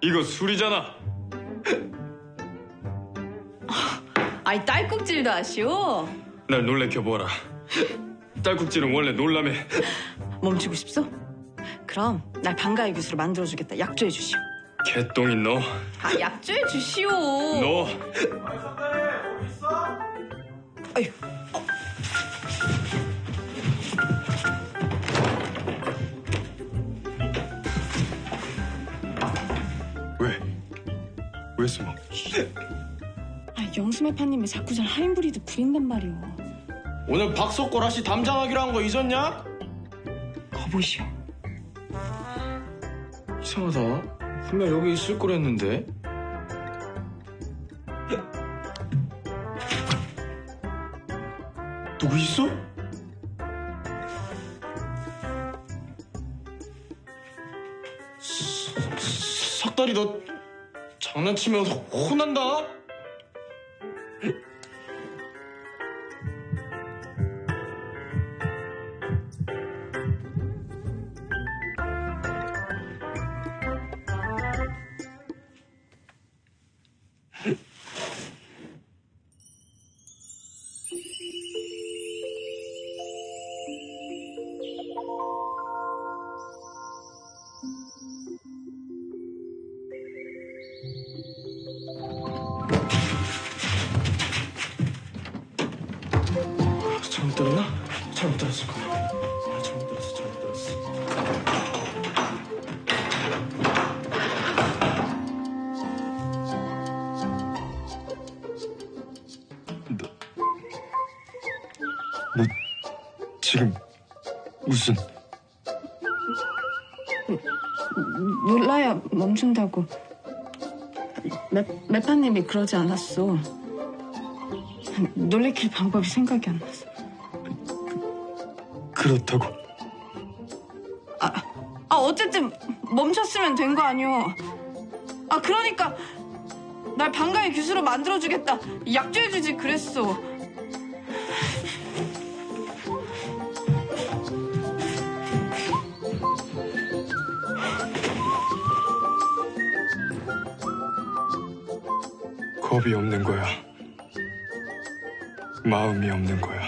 이거 술이잖아. 아이 딸꾹질도 아시오? 날 놀래켜보라. 딸꾹질은 원래 놀라매. 멈추고 싶소? 그럼 날 방가의 교수로 만들어주겠다. 약조해 주시오. 개똥인 너. 아 약조해 주시오. 너. 아유. 왜 숨어? 아 영수매파님이 자꾸 잘 하인브리드 부린단 말이오. 오늘 박석골 아씨 담장하기로 한 거 잊었냐? 거보시오. 이상하다. 분명 여기 있을 거랬는데. 누구 있어? 석달이 너 장난치면 혼난다. 잘못 들었나? 잘못 들었을 거야. 잘못 들었어. 너 지금 무슨... 놀라야 멈춘다고. 매파님이 그러지 않았어. 놀래킬 방법이 생각이 안 나서. 그렇다고? 어쨌든 멈췄으면 된 거 아니오. 그러니까 날 방가의 교수로 만들어주겠다. 약조해주지 그랬어. 겁이 없는 거야. 마음이 없는 거야.